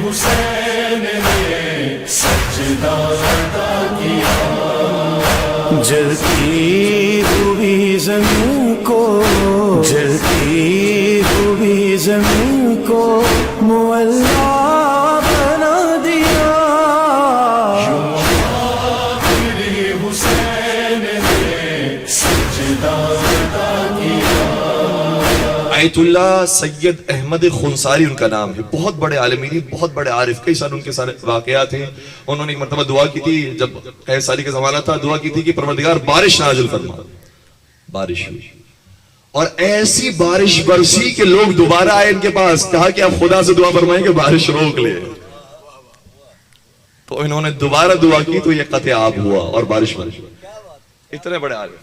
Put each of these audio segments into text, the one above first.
حسین نے سجدہ ادا کیا، جلتی ہوئی زمین کو، جلتی ہوئی زمین کو معلا بنا دیا، حسین نے سجدہ ادا کیا۔ آیت اللہ سید احمد خنساری ان کا نام ہے، بہت بڑے عالم دین، بہت بڑے عارف، کئی سال ان کے سارے واقعات ہیں۔ انہوں نے ایک مرتبہ دعا کی تھی، جب قحط سالی کا زمانہ تھا، دعا کی تھی کہ پروردگار بارش نازل فرما۔ بارش ہوئی اور ایسی بارش برسی کہ لوگ دوبارہ آئے ان کے پاس، کہا کہ آپ خدا سے دعا فرمائیں کہ بارش روک لے۔ تو انہوں نے دوبارہ دعا کی تو یہ قطع آب ہوا اور بارش برسی۔ اتنے بڑے عالم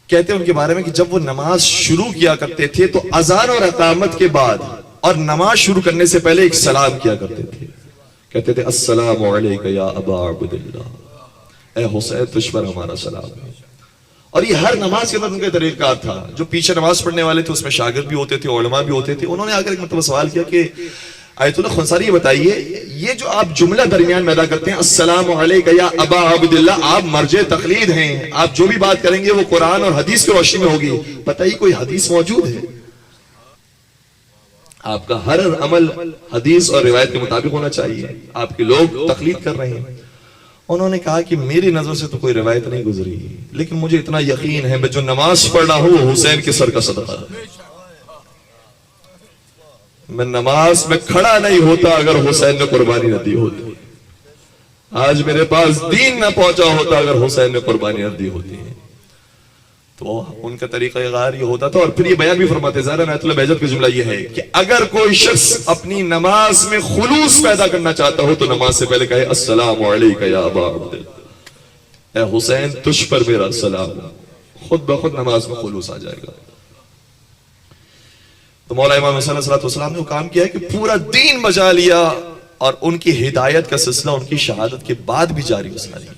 کہتے ہیں ان کے بارے میں کہ جب وہ نماز شروع کیا کرتے تھے تو اذان اور اقامت کے بعد اور نماز شروع کرنے سے پہلے ایک سلام کیا کرتے تھے، کہتے تھے السلام علیک یا ابا عبداللہ، اے حسین تجھ پر ہمارا سلام ہے۔ اور یہ ہر نماز کے اندر ان کا طریقہ کار تھا۔ جو پیچھے نماز پڑھنے والے تھے اس میں شاگرد بھی ہوتے تھے، علماء بھی ہوتے تھے۔ انہوں نے آ کر ایک مرتبہ سوال کیا کہ آیت اللہ خنساری یہ بتائیے، یہ جو آپ جملہ درمیان میں ادا کرتے ہیں السلام علیک یا ابا عبداللہ، آپ مرجع تقلید ہیں، آپ جو بھی بات کریں گے وہ قرآن اور حدیث کی روشنی میں ہوگی، بتائیے کوئی حدیث موجود ہے؟ آپ کا ہر عمل حدیث اور روایت کے مطابق ہونا چاہیے، آپ کے لوگ تقلید کر رہے ہیں۔ انہوں نے کہا کہ میری نظر سے تو کوئی روایت نہیں گزری، لیکن مجھے اتنا یقین ہے میں جو نماز پڑھ رہا ہوں وہ حسین کے سر کا صدقہ ہے۔ میں نماز میں کھڑا نہیں ہوتا اگر حسین نے قربانی نہ دی ہوتی، آج میرے پاس دین نہ پہنچا ہوتا اگر حسین نے قربانی نہ دی ہوتی۔ تو ان کا طریقہ غار یہ ہوتا تھا۔ اور پھر یہ بیان بھی فرماتے، ظاہر آیت اللہ بہجت کا جملہ یہ ہے کہ اگر کوئی شخص اپنی نماز میں خلوص پیدا کرنا چاہتا ہو تو نماز سے پہلے کہے السلام علیک یا ابا عبداللہ، اے حسین تجھ پر میرا سلام، خود بخود نماز میں خلوص آ جائے گا۔ تو مولا امام حسین علیہ السلام نے وہ کام کیا ہے کہ پورا دین بجا لیا، اور ان کی ہدایت کا سلسلہ ان کی شہادت کے بعد بھی جاری رہا۔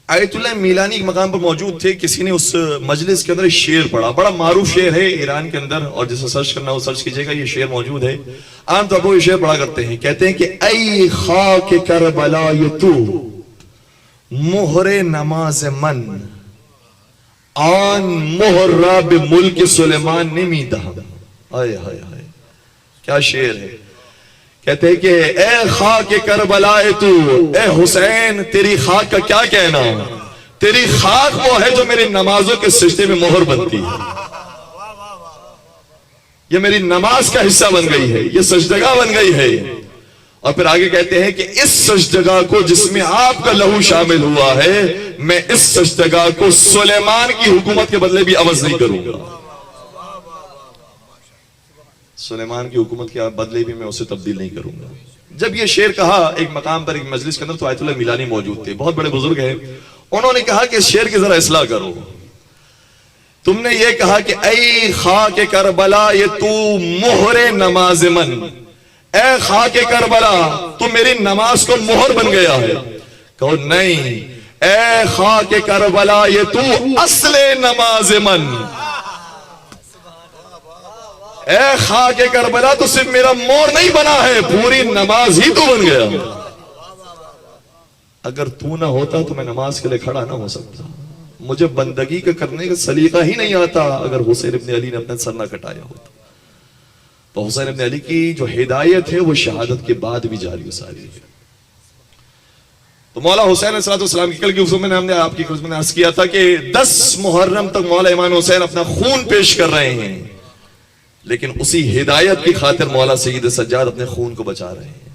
آیت اللہ میلانی ایک مقام پر موجود تھے، کسی نے اس مجلس کے اندر ایک شعر پڑھا، بڑا معروف شعر ہے ایران کے اندر، اور جسے سرچ کرنا ہو سرچ کیجئے گا، یہ شعر موجود ہے۔ عام طور پر یہ شعر پڑھا کرتے ہیں، کہتے ہیں کہ ای خاک کربلا تو مہر نماز من، آن مہر را بے ملک سلیمان نمیدہ۔ آئے ہائے ہائے کیا شعر ہے! کہتے ہیں کہ اے خاک کربلا تو، اے حسین تیری خاک کا کیا کہنا، تیری خاک وہ ہے جو میری نمازوں کے سجدے میں مہر بنتی ہے، یہ میری نماز کا حصہ بن گئی ہے، یہ سجدگاہ بن گئی ہے۔ اور پھر آگے کہتے ہیں کہ اس سجدگاہ کو جس میں آپ کا لہو شامل ہوا ہے، میں اس سجدگاہ کو سلیمان کی حکومت کے بدلے بھی عوض نہیں کروں گا، سلیمان کی حکومت کے بدلے بھی میں اسے تبدیل نہیں کروں گا۔ جب یہ شعر کہا ایک مقام پر ایک مجلس کے اندر تو آیت اللہ میلانی موجود تھے، بہت بڑے بزرگ ہیں، انہوں نے کہا کہ اس شعر کی ذرا اصلاح کرو، تم نے یہ کہا کہ اے خاک کربلا یہ تو مہر نماز من، اے خاک کربلا تو میری نماز کو مہر بن گیا ہے۔ کہو نہیں، اے خاک کربلا یہ تو اصل نماز من، اے خاک کربلا تو صرف میرا مور نہیں بنا ہے، پوری نماز ہی تو بن گیا۔ اگر تو نہ ہوتا تو میں نماز کے لیے کھڑا نہ ہو سکتا، مجھے بندگی کا کرنے کا سلیقہ ہی نہیں آتا اگر حسین ابن علی نے اپنا سر نہ کٹایا ہوتا۔ تو حسین ابن علی کی جو ہدایت ہے وہ شہادت کے بعد بھی جاری و ساری ہے۔ تو مولا حسین علیہ السلام کی کل کی خطبہ میں ہم نے آپ کی خطبہ میں عرض کیا تھا کہ 10 محرم تک مولا امام حسین اپنا خون پیش کر رہے ہیں، لیکن اسی ہدایت کی خاطر مولا سید سجاد اپنے خون کو بچا رہے ہیں۔